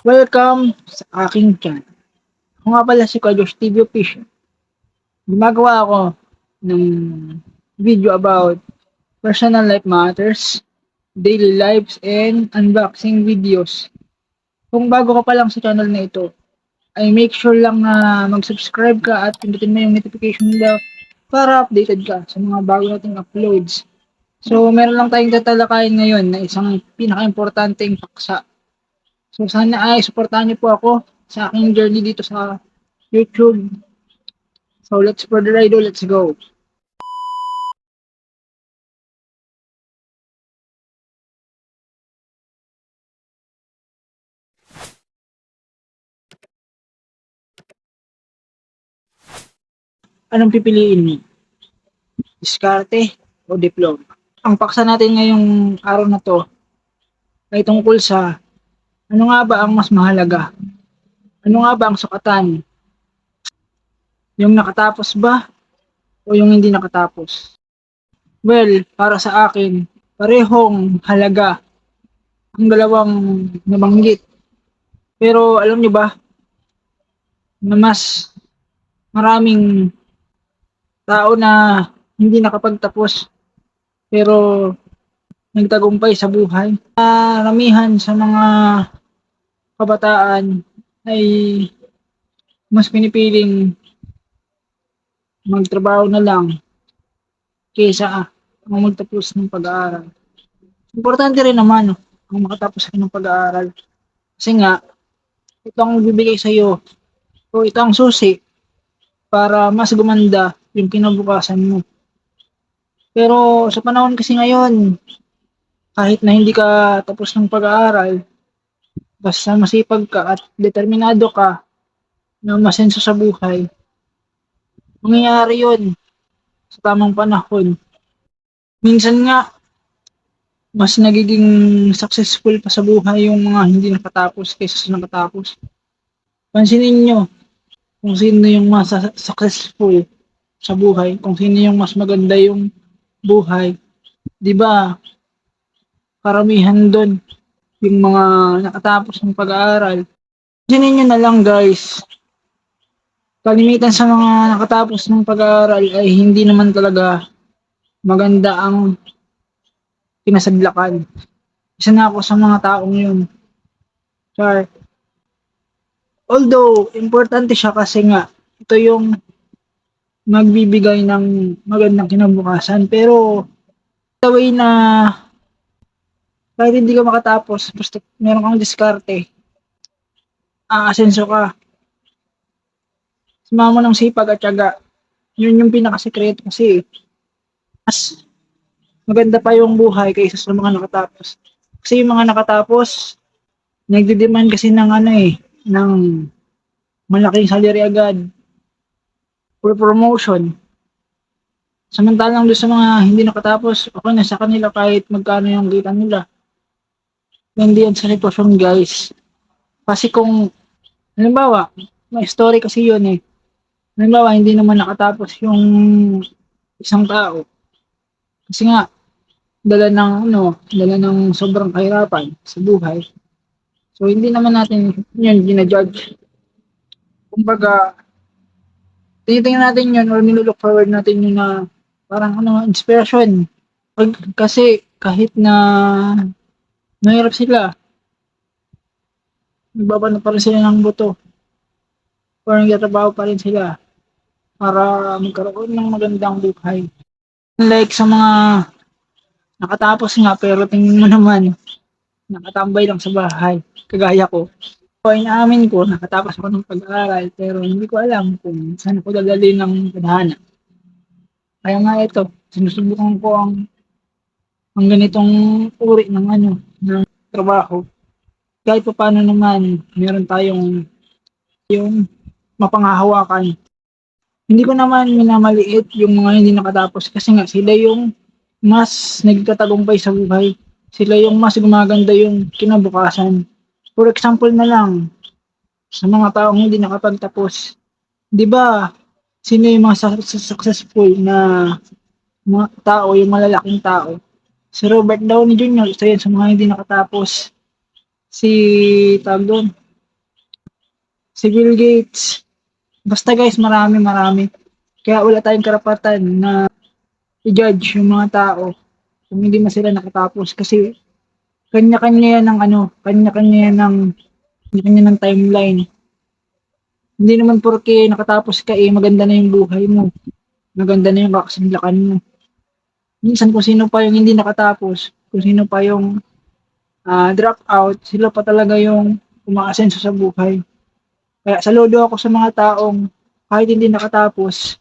Welcome sa aking channel. Ako nga pala si Carlos TV Official. Gumagawa ako ng video about personal life matters, daily lives, and unboxing videos. Kung bago ka pa lang sa channel na ito, ay make sure lang na mag-subscribe ka at pindutin mo yung notification bell para updated ka sa mga bago nating uploads. So, meron lang tayong tatalakayin ngayon na isang pinaka-importanteng paksa. So sana ay suportahan niyo po ako sa aking journey dito sa YouTube. So let's for the ride, let's go. Anong pipiliin mo? Diskarte o diploma? Ang paksa natin ngayong araw na to ay tungkol sa ano nga ba ang mas mahalaga? Ano nga ba ang sukatan? Yung nakatapos ba o yung hindi nakatapos? Well, para sa akin, parehong halaga ang dalawang nabanggit. Pero alam niyo ba na mas maraming tao na hindi nakapagtapos pero nagtagumpay sa buhay. Karamihan sa mga kabataan ay mas pinipiling magtrabaho na lang kaysa magtapos ng pag-aaral. Importante rin naman ang makatapos ka ng pag-aaral. Kasi nga, ito ang bibigay sa iyo o ito ang susi para mas gumanda yung kinabukasan mo. Pero sa panahon kasi ngayon, kahit na hindi ka tapos ng pag-aaral, basta masipag ka at determinado ka na masenso sa buhay, mangyayari yun sa tamang panahon. Minsan nga, mas nagiging successful pa sa buhay yung mga hindi nakatapos kaysa sa nakatapos. Pansinin nyo kung sino yung mas successful sa buhay, kung sino yung mas maganda yung buhay. Di ba? Karamihan doon yung mga nakatapos ng pag-aaral. Pansinin nyo na lang guys, kalimitan sa mga nakatapos ng pag-aaral ay hindi naman talaga maganda ang pinasadlakan. Isa na ako sa mga taong yun. Char. Although, importante siya kasi nga, ito yung magbibigay ng magandang kinabukasan. Pero, the way na kahit hindi ka makatapos, basta meron kang diskarte, aasenso ka. Sumama ng sipag at tiyaga. Yun yung pinakasekreto kasi mas maganda pa yung buhay kaysa sa mga nakatapos. Kasi yung mga nakatapos, nagde-demand kasi ng ng malaking salary agad for promotion. Samantalang doon sa mga hindi nakatapos, okay na sa kanila kahit magkano yung kita nila. Hindi yan sa sitwasyon guys. Kasi kung, halimbawa, may story kasi yun eh. Halimbawa, hindi naman nakatapos yung isang tao. Kasi nga, dala ng sobrang kahirapan sa buhay. So, hindi naman natin yun ginajudge. Kumbaga, tinitingnan natin yun or nilook forward natin yun na parang inspiration. Kasi kahit na mahirap sila, nagbabano pa rin sila ng buto or nagtatrabaho pa rin sila para magkaroon ng magandang buhay. Like sa mga nakatapos nga pero tingin mo naman nakatambay lang sa bahay, kagaya ko. So, inaamin ko, nakatapos ako ng pag-aaral pero hindi ko alam kung saan ako dadalhin ng tadhana. Kaya nga ito, sinusubukan ko ang ganitong uri ng ng trabaho. Kahit pa paano naman, meron tayong yung mapanghahawakan. Hindi ko naman minamaliit yung mga hindi nakatapos kasi nga sila yung mas nagtatagumpay sa buhay. Sila yung mas gumaganda yung kinabukasan. For example na lang, sa mga taong hindi nakapagtapos, di ba, sino yung mga successful na mga tao, yung malalaking tao? Si Robert Downey Jr., isa yan sa mga hindi nakatapos. Si, tawag doon, si Bill Gates. Basta guys, marami. Kaya wala tayong karapatan na i-judge yung mga tao kung hindi man sila nakatapos kasi kanya-kanya yan ng ano, kanya-kanya ng timeline. Hindi naman porke nakatapos ka maganda na yung buhay mo. Maganda na yung kakasinlakan mo. Minsan kung sino pa yung hindi nakatapos, kung sino pa yung drop out, sila pa talaga yung umaasenso sa buhay. Kaya saludo ako sa mga taong kahit hindi nakatapos,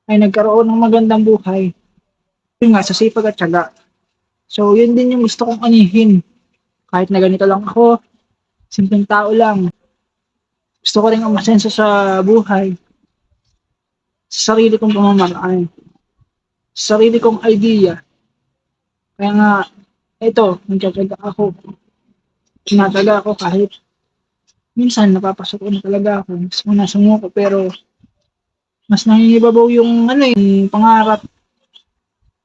ay nagkaroon ng magandang buhay. Yun nga, sa sipag at tiyaga. So, yun din yung gusto kong anihin. Kahit na ganito lang ako, simpleng tao lang. Gusto ko rin umasenso sa buhay, sa sarili kong pamamaraan, sa sarili kong idea. Kaya nga, ito, nagtataga ako. Tinataga ako kahit minsan napapasok ko na talaga ako. Gusto ko na sumuko pero mas nangingibabaw yung yung pangarap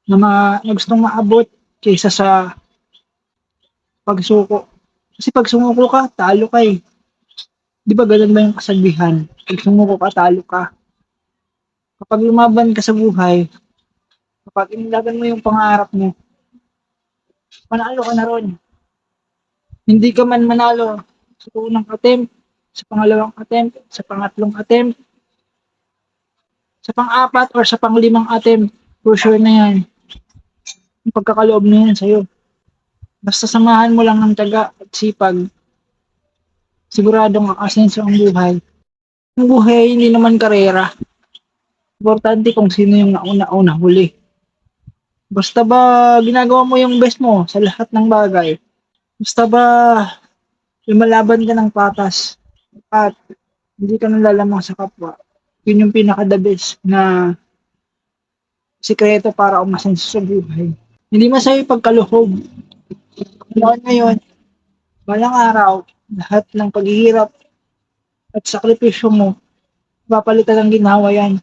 na gustong maabot kaysa sa pagsuko. Kasi pag sumuko ka, talo ka eh. Di ba ganun ba yung kasabihan? Pag sumuko ka, talo ka. Kapag lumaban ka sa buhay, kapag inilaban mo yung pangarap mo, panalo ka na ron. Hindi ka man manalo sa unang attempt, sa pangalawang attempt, sa pangatlong attempt, sa pang-apat or sa panglimang attempt, for sure na yan. Yung pagkakaloob na yan sa'yo. Basta samahan mo lang ng tiyaga at sipag, siguradong asenso ang buhay. Ang buhay hindi naman karera. Importante kung sino yung nauna-una huli. Basta ba ginagawa mo yung best mo sa lahat ng bagay. Basta ba lumalaban ka ng patas at hindi ka nalalamang sa kapwa. Yun yung pinaka-the best na sikreto para umasenso sa buhay. Hindi masaya pagkaluhog. Noon ngayon, balang araw, lahat ng paghihirap at sakripisyo mo, papalitan ng ginhawa yan.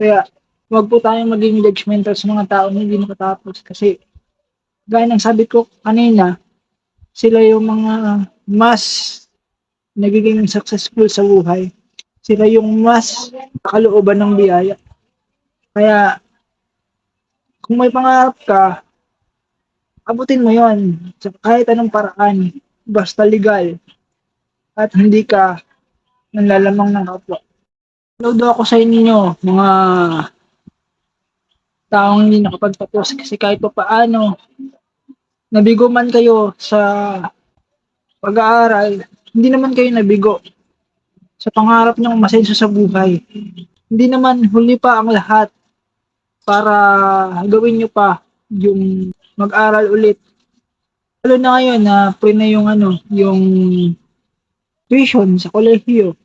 Kaya, huwag po tayong maging judgmental sa mga tao na hindi nakatapos. Kasi, gaya ng sabi ko kanina, sila yung mga mas nagiging successful sa buhay. Sila yung mas kalooban ng biyaya. Kaya, kung may pangarap ka, abutin mo yon sa kahit anong paraan. Basta legal at hindi ka nanlalamang ng kapwa. Saludo ako sa inyo, mga taong hindi nakapagtapos kasi kahit pa paano, nabigo man kayo sa pag-aaral, hindi naman kayo nabigo sa pangarap niyong masenso sa buhay. Hindi naman huli pa ang lahat para gawin niyo pa yung mag-aral ulit. Lalo na ngayon na free na yung yung tuition sa kolehiyo.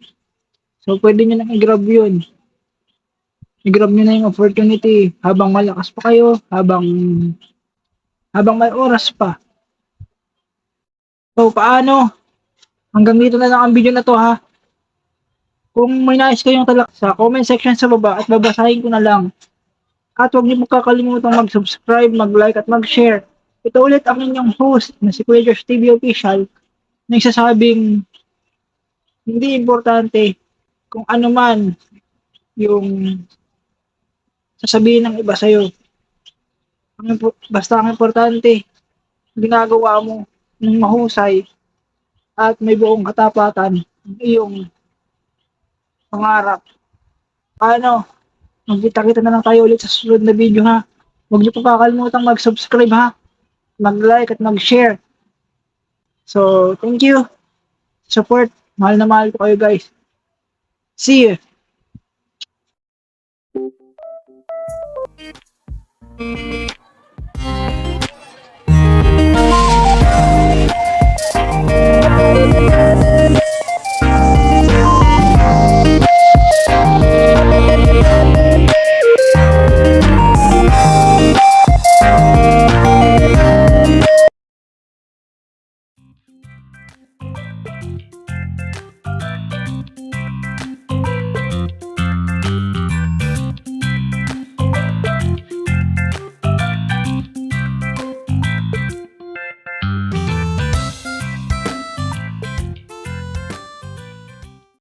So pwede niyo nang i-grab yun. I-grab niyo na yung opportunity habang malakas pa kayo, habang may oras pa. So paano? Hanggang dito na lang ang video na to ha. Kung may nais kayong talak sa comment section sa baba at babasahin ko na lang. At huwag niyo makakalimutan mag-subscribe, mag-like at mag-share. Ito ulit ang inyong host na si Kuya Josh TV Official na nagsasabing hindi importante kung ano man yung sasabihin ng iba sa'yo. Basta ang importante, ginagawa mo ng mahusay at may buong katapatan ng iyong pangarap. Paano? Magkita-kita na lang tayo ulit sa susunod na video ha. Huwag niyo pa kakalimutan mag-subscribe ha, mag-like at mag-share. So, thank you. Support. Mahal na mahal ko kayo guys. See you.